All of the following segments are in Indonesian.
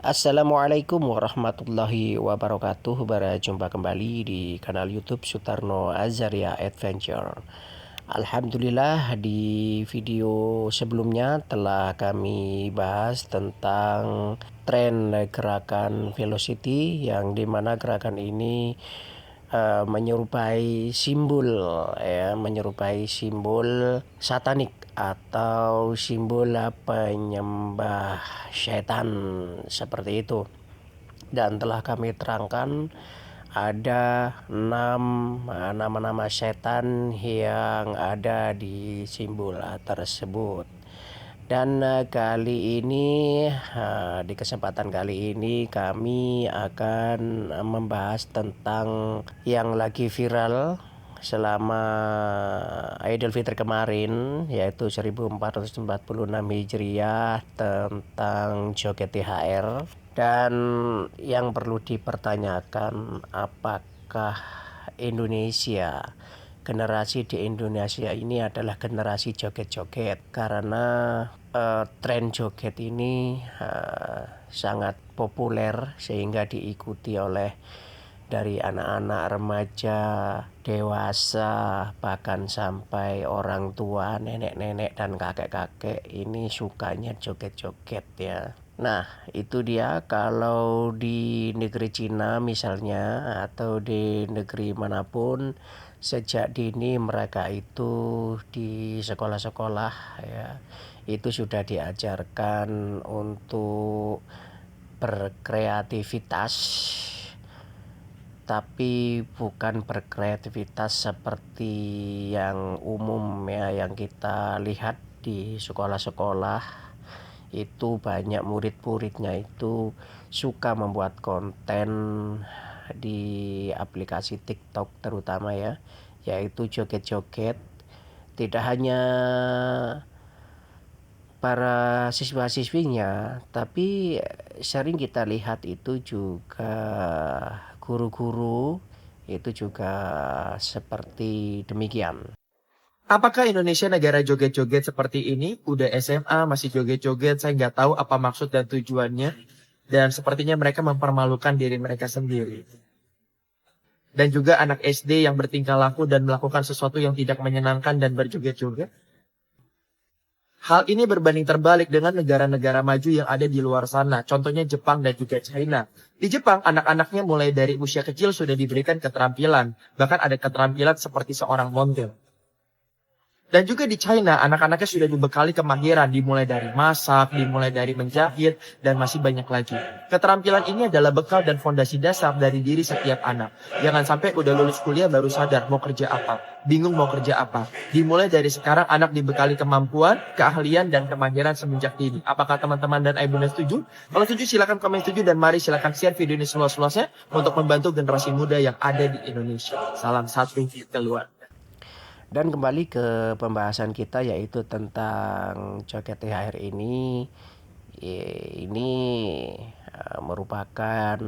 Assalamualaikum warahmatullahi wabarakatuh. Berjumpa kembali di kanal YouTube Sutarno Azaria Adventure. Alhamdulillah, di video sebelumnya telah kami bahas tentang tren gerakan velocity, yang dimana gerakan ini menyerupai simbol satanik atau simbol penyembah setan seperti itu. Dan telah kami terangkan ada 6 nama-nama setan yang ada di simbol tersebut. Dan di kesempatan kali ini kami akan membahas tentang yang lagi viral selama Idul Fitri kemarin, yaitu 1446 Hijriah, tentang joget THR. Dan yang perlu dipertanyakan, apakah generasi di Indonesia ini adalah generasi joget-joget, karena tren joget ini sangat populer sehingga diikuti oleh dari anak-anak, remaja, dewasa, bahkan sampai orang tua, nenek-nenek dan kakek-kakek ini sukanya joget-joget ya. Nah, itu dia. Kalau di negeri Cina misalnya, atau di negeri manapun, sejak dini mereka itu di sekolah-sekolah ya, itu sudah diajarkan untuk berkreativitas, tapi bukan berkreativitas seperti yang umum ya, yang kita lihat di sekolah-sekolah. Itu banyak murid-muridnya itu suka membuat konten di aplikasi TikTok terutama ya, yaitu joget-joget. Tidak hanya para siswa-siswinya, tapi sering kita lihat itu juga guru-guru itu juga seperti demikian. Apakah Indonesia negara joget-joget seperti ini? Udah SMA masih joget-joget, saya nggak tahu apa maksud dan tujuannya. Dan sepertinya mereka mempermalukan diri mereka sendiri. Dan juga anak SD yang bertingkah laku dan melakukan sesuatu yang tidak menyenangkan dan berjoget-joget. Hal ini berbanding terbalik dengan negara-negara maju yang ada di luar sana. Contohnya Jepang dan juga China. Di Jepang, anak-anaknya mulai dari usia kecil sudah diberikan keterampilan. Bahkan ada keterampilan seperti seorang model. Dan juga di China, anak-anaknya sudah dibekali kemahiran, dimulai dari masak, dimulai dari menjahit, dan masih banyak lagi. Keterampilan ini adalah bekal dan fondasi dasar dari diri setiap anak. Jangan sampai udah lulus kuliah baru sadar mau kerja apa, bingung mau kerja apa. Dimulai dari sekarang anak dibekali kemampuan, keahlian, dan kemahiran semenjak dini. Apakah teman-teman dan ibunya setuju? Kalau setuju silakan komen setuju, dan mari silakan share video ini seluas-luasnya untuk membantu generasi muda yang ada di Indonesia. Salam satu keluar. Dan kembali ke pembahasan kita, yaitu tentang joget THR ini. Ini merupakan,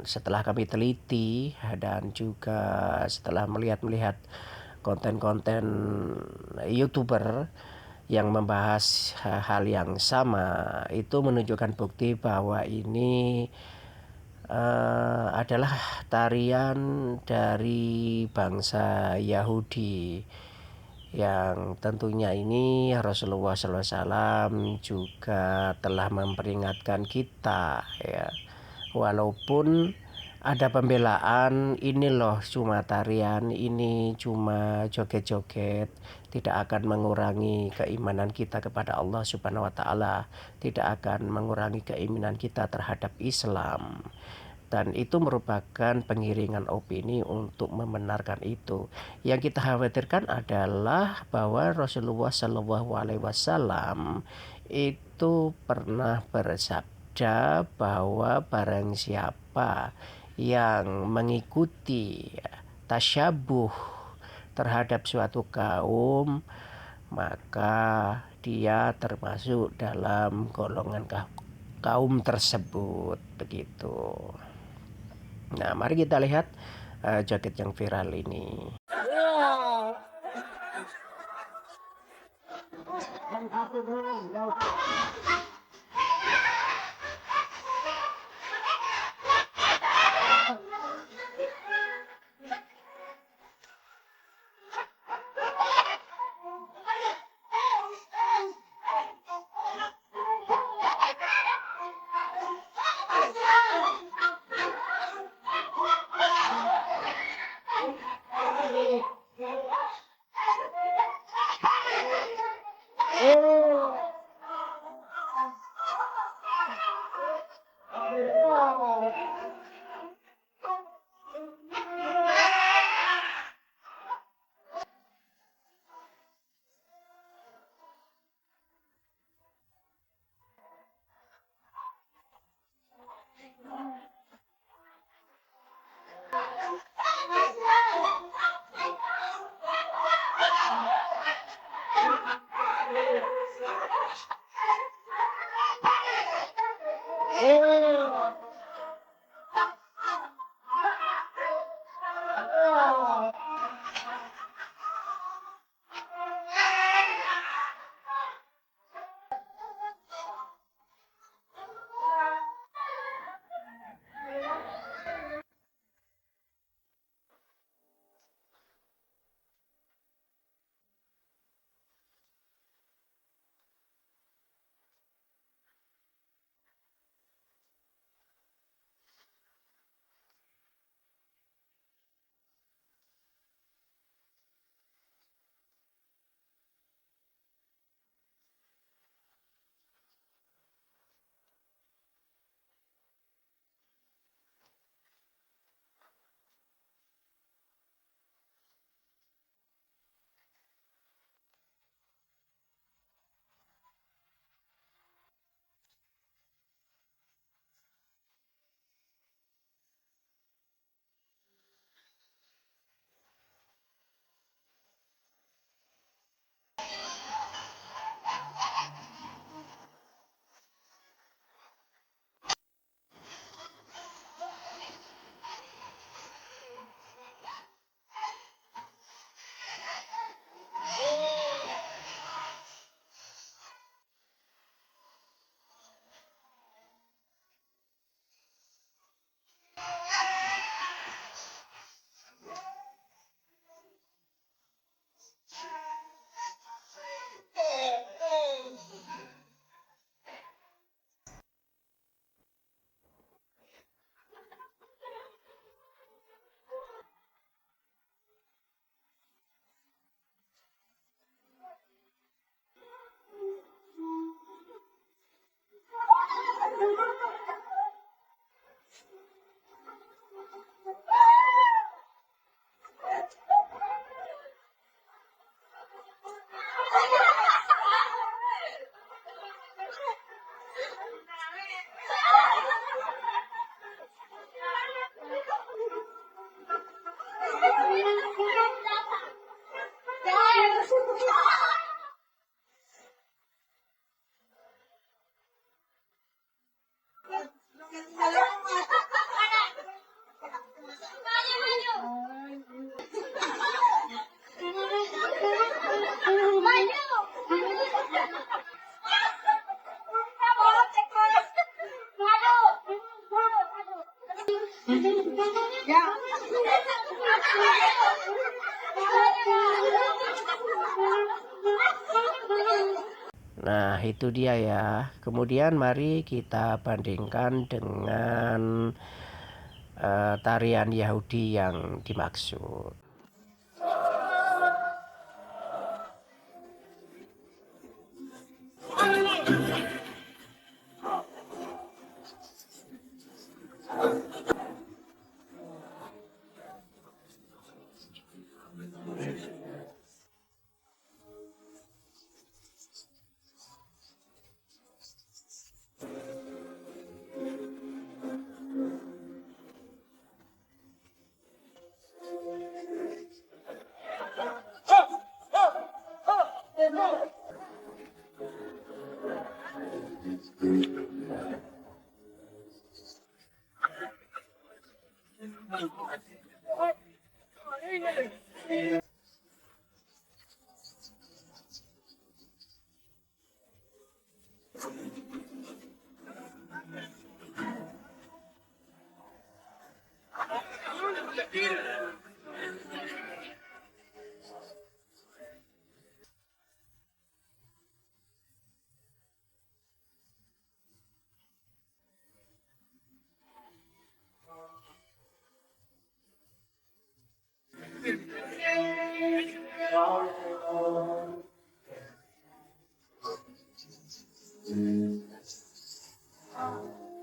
setelah kami teliti dan juga setelah melihat konten-konten YouTuber yang membahas hal yang sama, itu menunjukkan bukti bahwa ini adalah tarian dari bangsa Yahudi, yang tentunya ini Rasulullah SAW juga telah memperingatkan kita ya. Walaupun ada pembelaan, ini loh cuma tarian, ini cuma joget-joget, tidak akan mengurangi keimanan kita kepada Allah Subhanahu wa taala, tidak akan mengurangi keimanan kita terhadap Islam. Dan itu merupakan pengiringan opini untuk membenarkan itu. Yang kita khawatirkan adalah bahwa Rasulullah Shallallahu Alaihi Wasallam itu pernah bersabda bahwa barang siapa yang mengikuti tasyabuh terhadap suatu kaum, maka dia termasuk dalam golongan kaum tersebut, begitu. Nah, mari kita lihat joget yang viral ini. Nah, itu dia ya. Kemudian mari kita bandingkan dengan tarian Yahudi yang dimaksud.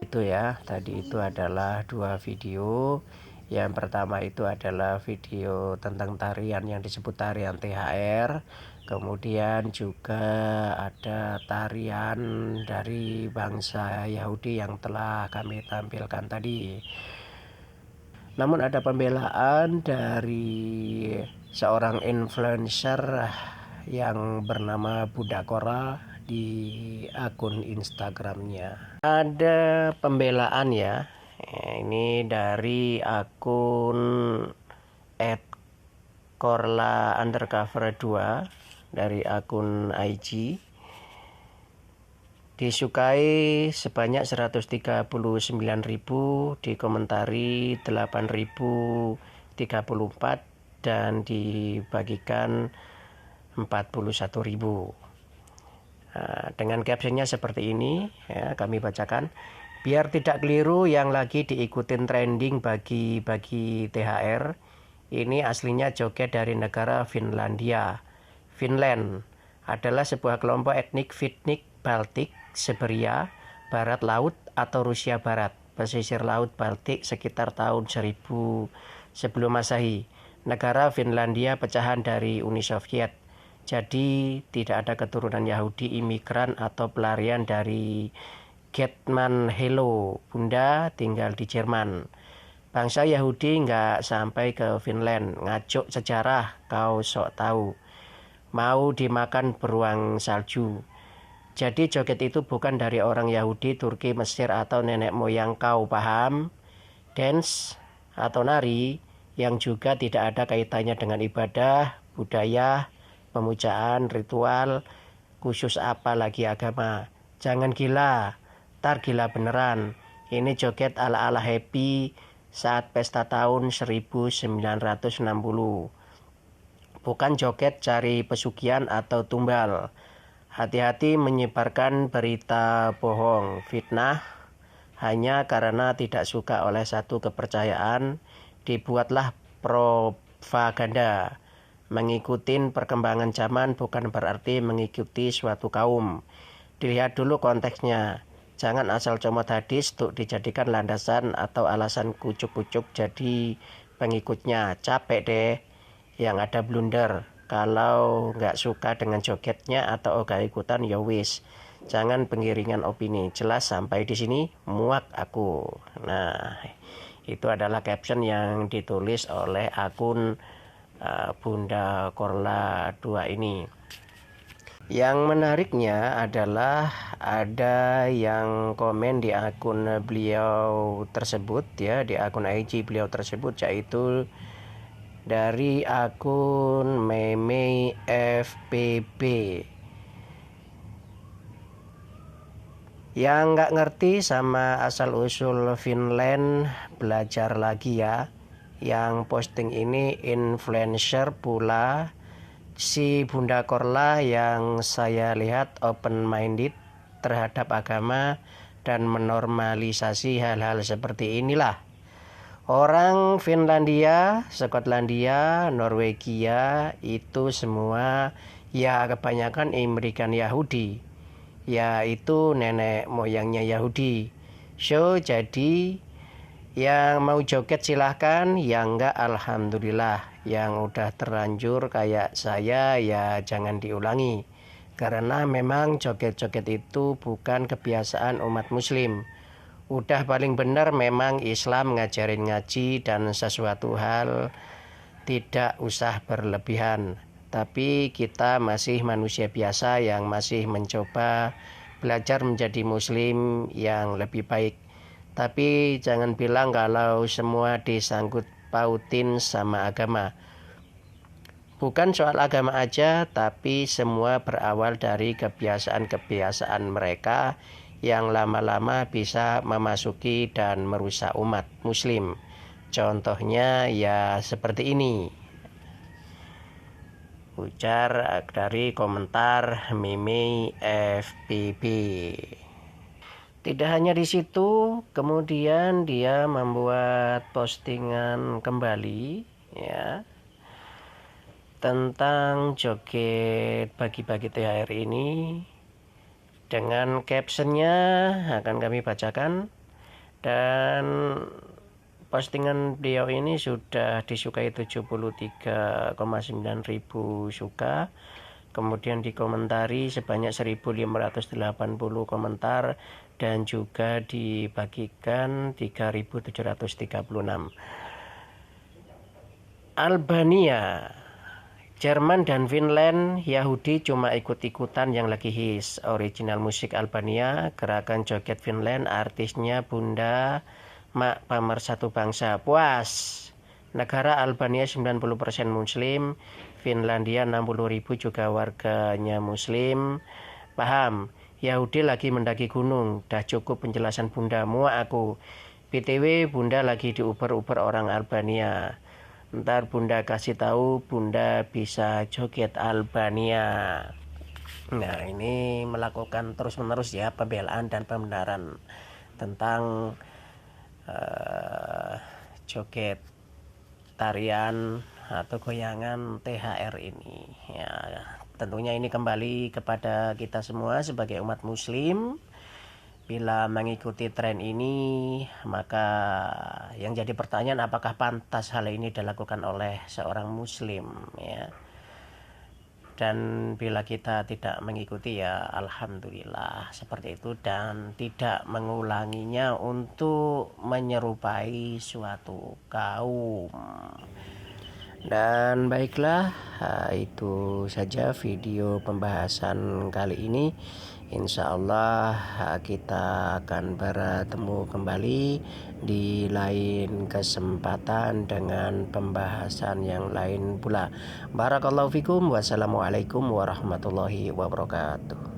Itu ya, tadi itu adalah 2 video. Yang pertama itu adalah video tentang tarian yang disebut tarian THR. Kemudian juga ada tarian dari bangsa Yahudi yang telah kami tampilkan tadi. Namun ada pembelaan dari seorang influencer yang bernama Buddha Kora di akun Instagramnya. Ada pembelaan ya, ini dari akun @korla_2 dari akun IG. Disukai sebanyak 139.000, dikomentari 8.034, dan dibagikan 41.000. Dengan captionnya seperti ini ya, kami bacakan. Biar tidak keliru yang lagi diikutin trending bagi-bagi THR, ini aslinya joget dari negara Finlandia. Finland adalah sebuah kelompok etnik Finnic Baltik, Siberia, Barat Laut atau Rusia Barat, pesisir Laut Baltik sekitar tahun 1000 sebelum Masehi. Negara Finlandia pecahan dari Uni Soviet. Jadi tidak ada keturunan Yahudi imigran atau pelarian dari Getman Hello, Bunda tinggal di Jerman. Bangsa Yahudi nggak sampai ke Finland, ngajuk sejarah kau sok tahu. Mau dimakan beruang salju. Jadi joget itu bukan dari orang Yahudi, Turki, Mesir atau nenek moyang kau, paham? Dance atau nari yang juga tidak ada kaitannya dengan ibadah, budaya, pemujaan, ritual, khusus apalagi agama. Jangan gila, tar gila beneran. Ini joget ala-ala happy saat pesta tahun 1960. Bukan joget cari pesugihan atau tumbal. Hati-hati menyebarkan berita bohong, fitnah, hanya karena tidak suka oleh satu kepercayaan, dibuatlah propaganda. Mengikuti perkembangan zaman bukan berarti mengikuti suatu kaum. Dilihat dulu konteksnya. Jangan asal comot hadis untuk dijadikan landasan atau alasan kucuk-kucuk jadi pengikutnya. Capek deh yang ada blunder. Kalau nggak suka dengan jogetnya atau ogah ikutan ya wis. Jangan pengiringan opini. Jelas sampai di sini muak aku. Nah, itu adalah caption yang ditulis oleh akun Bunda Korla 2 ini. Yang menariknya adalah ada yang komen di akun beliau tersebut ya, di akun IG beliau tersebut, yaitu dari akun Meme FPB. Yang nggak ngerti sama asal-usul Finland, belajar lagi ya. Yang posting ini influencer pula, si Bunda Korla yang saya lihat open-minded terhadap agama dan menormalisasi hal-hal seperti inilah. Orang Finlandia, Skotlandia, Norwegia itu semua ya kebanyakan imigran Yahudi, yaitu nenek moyangnya Yahudi. So jadi yang mau joget silahkan, yang enggak alhamdulillah. Yang udah terlanjur kayak saya ya jangan diulangi. Karena memang joget-joget itu bukan kebiasaan umat muslim. Udah paling benar memang Islam ngajarin ngaji dan sesuatu hal tidak usah berlebihan. Tapi kita masih manusia biasa yang masih mencoba belajar menjadi muslim yang lebih baik. Tapi jangan bilang kalau semua disangkut pautin sama agama. Bukan soal agama aja, tapi semua berawal dari kebiasaan-kebiasaan mereka yang lama-lama bisa memasuki dan merusak umat muslim. Contohnya ya seperti ini. Ujar dari komentar Meme FPB. Tidak hanya di situ, kemudian dia membuat postingan kembali ya tentang joget bagi-bagi THR ini dengan captionnya akan kami bacakan. Dan postingan beliau ini sudah disukai 73,9 ribu suka, kemudian dikomentari sebanyak 1580 komentar, dan juga dibagikan 3736. Albania, Jerman dan Finland, Yahudi cuma ikut-ikutan yang lagi hits. Original musik Albania, gerakan joget Finland, artisnya Bunda Mak Pemersatu Bangsa. Puas. Negara Albania 90% Muslim, Finlandia 60.000 juga warganya Muslim. Paham? Yahudi lagi mendaki gunung. Dah cukup penjelasan Bunda, muak aku. BTW Bunda lagi diuber-uber orang Albania. Ntar Bunda kasih tahu Bunda bisa joget Albania. Nah, ini melakukan terus-menerus ya pembelaan dan pembenaran tentang joget tarian atau goyangan THR ini. Ya, tentunya ini kembali kepada kita semua sebagai umat Muslim. Bila mengikuti tren ini, maka yang jadi pertanyaan, apakah pantas hal ini dilakukan oleh seorang Muslim, ya? Dan bila kita tidak mengikuti, ya alhamdulillah seperti itu, dan tidak mengulanginya untuk menyerupai suatu kaum. Dan baiklah, itu saja video pembahasan kali ini. Insya Allah kita akan bertemu kembali di lain kesempatan dengan pembahasan yang lain pula. Barakallahu fikum. Wassalamualaikum warahmatullahi wabarakatuh.